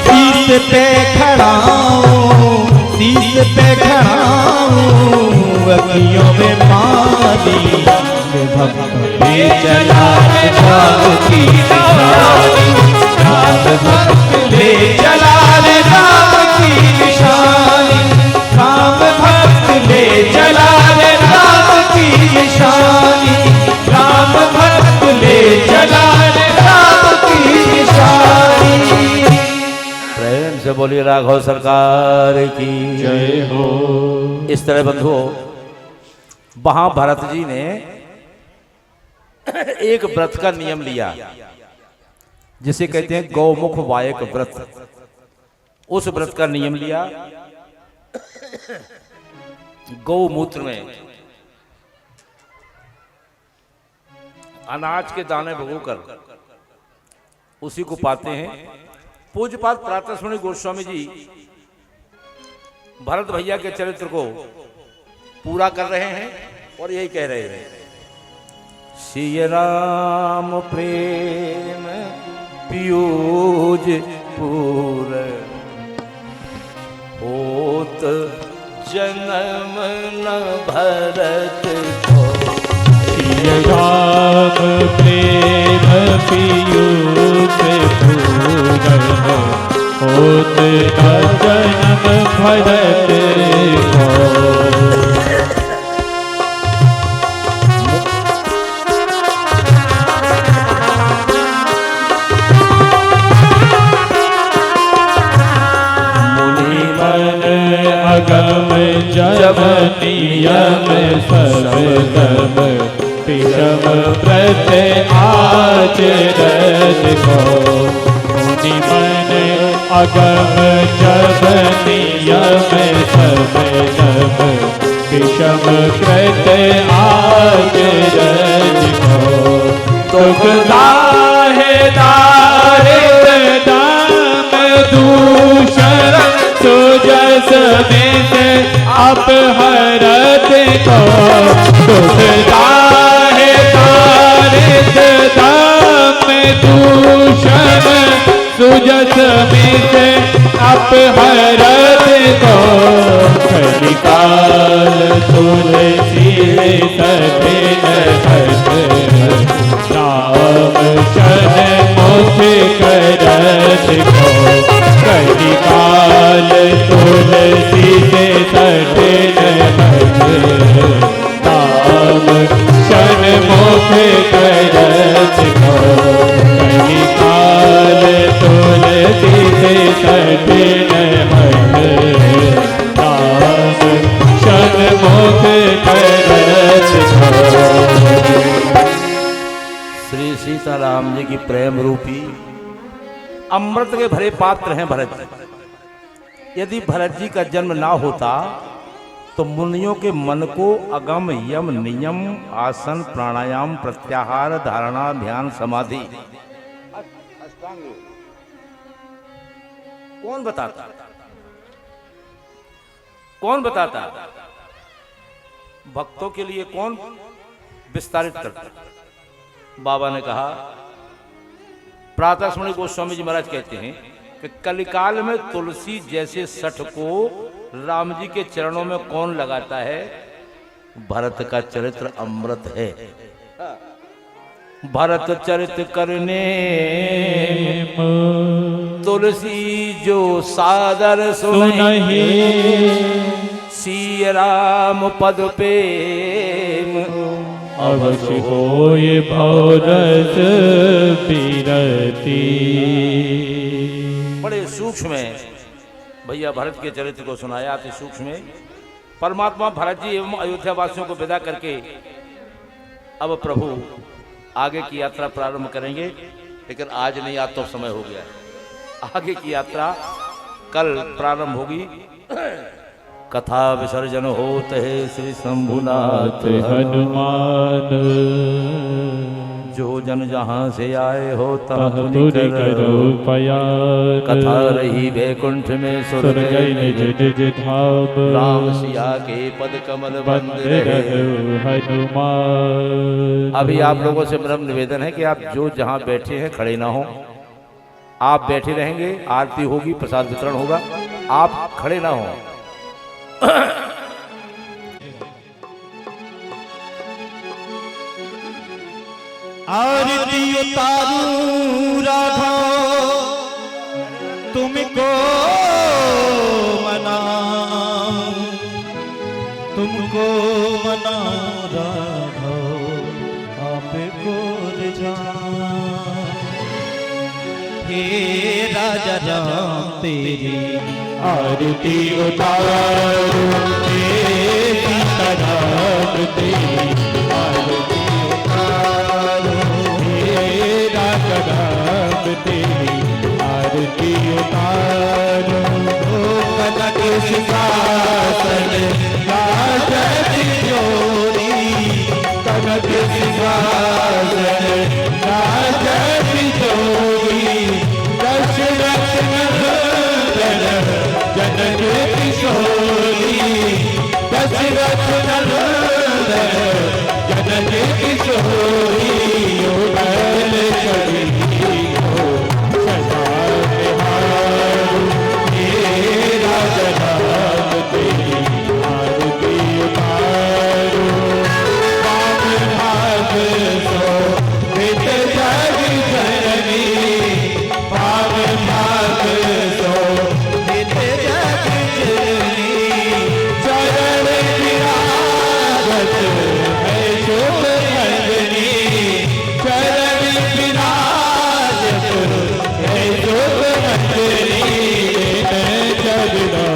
शीश पे खड़ा हूँ, शीश पे खड़ा हूँ अखियों में पानी। भक्त ले चला राम की निशानी, राम भक्त ले चला राम की निशानी, राम भक्त ले चला राम की निशानी, राम भक्त ले चला राम की निशानी। प्रेम से बोलिए राघव सरकार की जय हो। इस तरह बंधुओं, वहां भरत जी ने एक व्रत का नियम लिया जिसे कहते हैं गौमुख वायक व्रत। उस व्रत का नियम लिया, गौमूत्र में अनाज के दाने भिगोकर उसी को पाते हैं। पूज्यपाद प्रातस्मरणि गोस्वामी जी भरत भैया के चरित्र को पूरा कर रहे हैं और यही कह रहे हैं, श्री राम प्रेम पीयूज पूर होत जन्म न भरत को। श्री राम प्रेम पीयूष पूरन होत जन्म भरत को। अगम जब नियम सब तब विषम व्रत आचरण को। मुनि मन अगम जब नियम सब तब विषम व्रत आचरण को। दुखदाहे दारिद्र दाम दूषण सुजस में से अपहरत को। दुखदाहे दारिद्र दाम दूषण सुजस में से अपहरत को। कलिकाल तुलसी सभिन हट राम शन मुख करत को। कलिकाल तुलसी से सठिन हट राम शन मुख करत को। कलिकाल तुलसी से सठिन हट राम शन मुख करत को। श्री सीताराम जी की प्रेम रूपी अमृत के भरे पात्र हैं भरत जी। यदि भरत जी का जन्म ना होता तो मुनियों के मन को अगम यम नियम आसन प्राणायाम प्रत्याहार धारणा ध्यान समाधि कौन बताता, कौन बताता? भक्तों के लिए कौन विस्तारित करता? बाबा ने कहा, प्रातस्मरणि गोस्वामी जी महाराज कहते हैं कि कलिकाल में तुलसी जैसे सठ को राम जी के चरणों में कौन लगाता है? भरत का चरित्र अमृत है। भरत चरित करने तुलसी जो सादर सुनहि, सिय राम पद प्रेम अवश्य होय भौरस बिरती। बड़े सूक्ष्म में भैया भरत के चरित्र को सुनाया, अति सूक्ष्म में। परमात्मा भरत जी एवं अयोध्या वासियों को विदा करके अब प्रभु आगे की यात्रा प्रारंभ करेंगे, लेकिन आज नहीं, आज तो समय हो गया है। आगे की यात्रा कल प्रारंभ होगी। कथा विसर्जन होते है श्री शंभुनाथ हनुमान। जो जन जहाँ से आए हो तह तह पुरि करो प्यार। कथा रही वैकुंठ में सुर सुर गई निज निज धाम। राम सिया के पद कमल बंद बंदे रहे। रहो हनुमान। अभी आप लोगों से मेरा निवेदन है कि आप जो जहाँ बैठे हैं खड़े ना हो। आप बैठे रहेंगे, आरती होगी, प्रसाद वितरण होगा, आप खड़े ना हो। आरती उतारूं राघव तुमको मनाऊं, तुमको मनाऊं राघव आपको रिझाऊं। हे राजा राम तेरी आरती उतारो हे सीताराम तेरी आरती उतारो हे राजा राम तेरी आरती उतारो। कनक सिंहासन राजन जोरी, कनक सिंहासन राजन जोरी। दशरथ नंदन जनक किशोरी, दशरथ नंदन जनक किशोरी। युगल करी हो सदा निहारो, हे राजा राम तेरी आरती उतारो। राम भाग सो वित जग जननी, राम भाग सो नित जग जननी। चरण विराजत है शुभ अंजनी, चरण विराजत है शुभ अंजनी। जगदा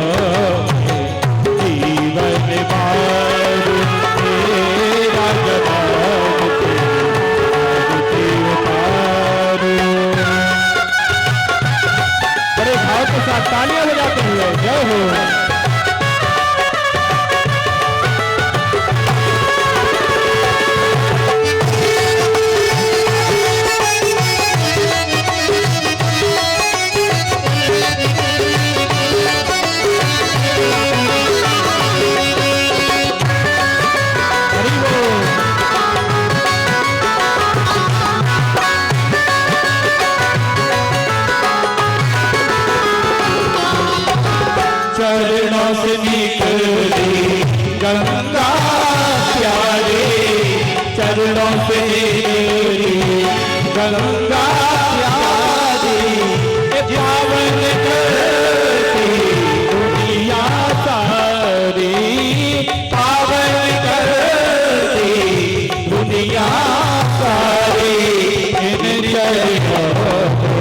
जीवन मारू हे राजा राम तेरी आरती उतारो। बड़े भाव के साथ तालियां बजाते हुए जय हो। हरि बोल। चरणों से निकली गंगा प्यारे, चरणों से निकली गंगा प्यारी। पावन करती दुनिया सारी, पावन करती दुनिया सारी। इन चरणों को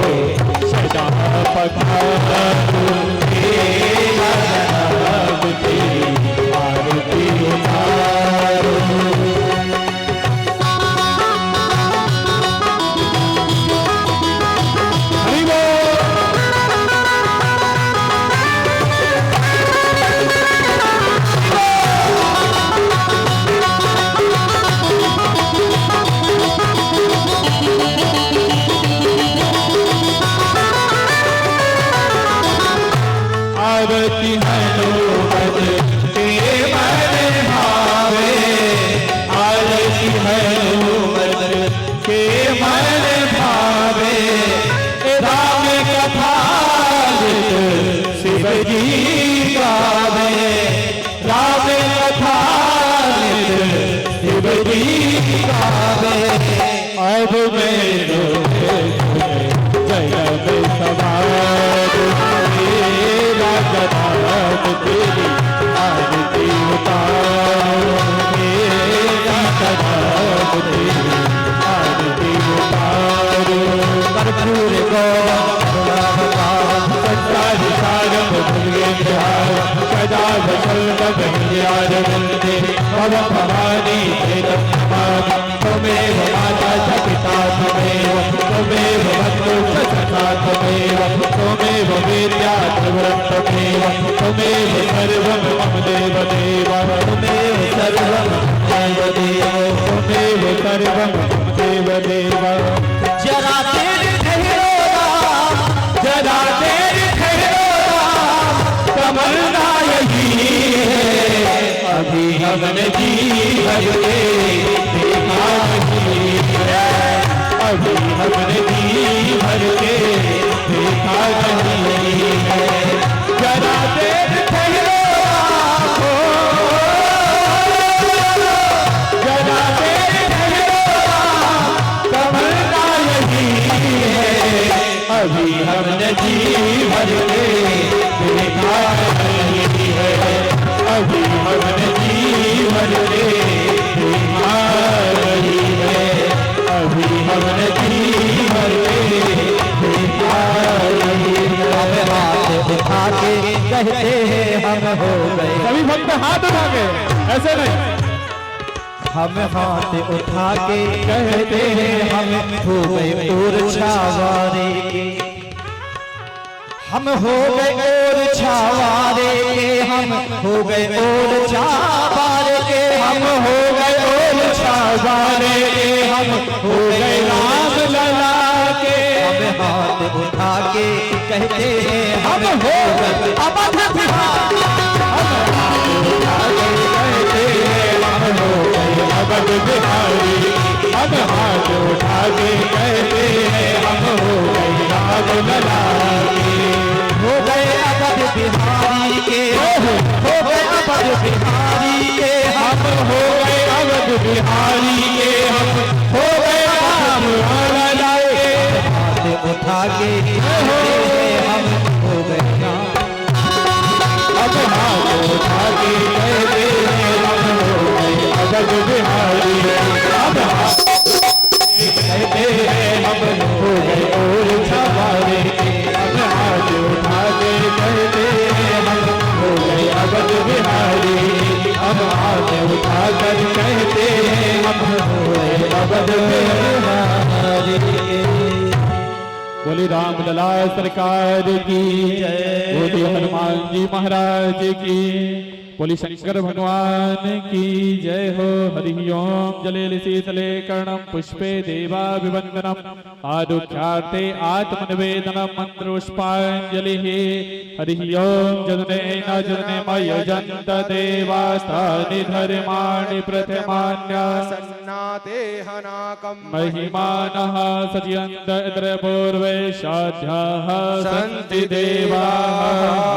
सदा पखारो, हे राजा राम तेरी आरती उतारो। हरि बोल। आरती हनुमत के मन भावे, आरती हनुमत के मन भावे। राम कथा शिव जी गावे, राम कथा शिव जी गावे। अब मेरो जय सवार, हे राजा राम तेरी आरती उतारो, हे राजा राम तेरी आरती उतारो। कर्पूर गौरम संसार सारम भुजगे बिहार, सदा वसल्लभ विद्यारविंदे भव भवानी प्रेतम। त्वमेव माता च पिता त्वमेव, त्वमेव बन्धु च सखा त्वमेव, त्वमेव वीर्या त्रिवरं त्वमेव, त्वमेव सर्वं मम देव देव, त्वमेव सर्वं देव देव त्वमेव सर्वं देव देव। जरा देर ठहरो राम, जरा देर ठहरो राम, तमन्ना यही है, अभी हमने जी भर के देखा नहीं है, अभी हमने जी भर के देखा नहीं है। जरा देर ठहरो राम, जरा देर ठहरो राम, तमन्ना यही है, अभी हमने जी भर के देखा नहीं है, अभी हमने जी भर के देखा नहीं है, अभी हमने जी भर के देखा नहीं है। हम हाथ उठा के कहते हैं हम हो गए, सभी भक्त हाथ उठा के, ऐसे नहीं, हम हाथ उठा के कहते हैं हम हो गए और छावारे के, हम हो गए और छावारे के, हम हो गए और छावारे के, हम हो गए और छावारे के, हम हो गए राम लला के। हम हाथ उठा के कहते हैं हम हो गए अवध बिहारी, हम हाथ उठा के कहते हैं हम हो गए अवध बिहारी, हम हाथ उठा के कहते हैं हम हो गए राम लला के। हो गए अवध बिहारी के, हो गए अवध बिहारी के, हम हो गए अवध बिहारी के, हम हो गए राम लला के। हाथ उठा के कहते हैं हम हो गए राम, अब हाथ उठा के कहते हैं हम हो गए अवध बिहारी, अब हाथ कहते हैं हम हो गए और छावारे के, अब हाथ उठा के कहते हैं हम हो गए अवध बिहारी, अब हाथ उठा कर कहते हैं हम हो गए अवध बिहारी। बोली राम लला सरकार की जय, बोली हनुमान जी महाराज की, बोली शंकर भगवान की जय हो। हरि ओम जलेल शीतले कर्णम पुष्पे देवाभिवंदनम आरुख्याते आत्मनिवेदनम मंत्रोष्पांजलि। हरि ओम जदने न जदने मयजंत देवास्तानि धर्माणि प्रथमान्या सन्नादेहनाकम् महिमानः सजयन्त इतर पूर्वे साध्याः सन्ति देवाः।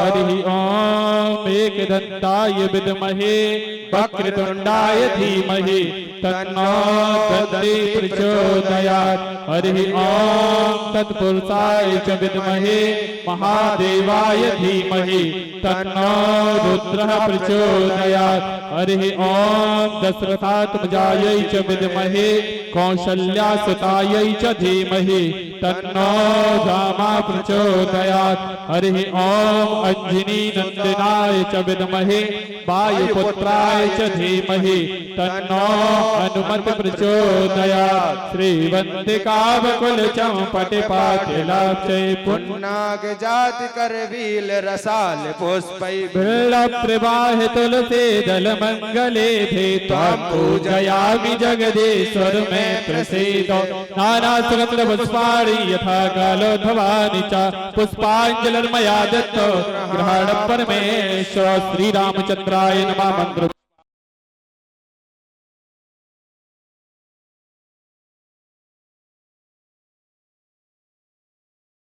हरि ओम एकदन्ताय विद्महे वक्रतुण्डाय धीमहि तन्नो दन्ति प्रचोदयात्। हरि ओम तत्पुरुषाय च विद्महे महादेवाय धीमहि तन्नो रुद्रः प्रचोदयात्। हरि ओम दशरथात्मजायै च विद्महे कौसल्यासुतायै च धीमहि तन्नो रामा प्रचोदयात्। हरि ओम अंजनी नंदनाय च विद्महे वायुपुत्राय च धीमहि तन्नो हनुमत प्रचोदयात्। श्रीवंदिकावकुल चंपटिपातिलाब्जै पुन्नाग जाति करवील रसाल पुष्पै प्रवाह तुलसी दल मंगले थे त्वां पूजयामि जगदीश्वर में प्रसीदो। नाना सुगंध पुष्पाणि यथा कालोद्भवानि च पुष्पांजलिर्मया दत्तो ग्रहण परमेश्वर। श्री रामचंद्राय नमः। मंत्र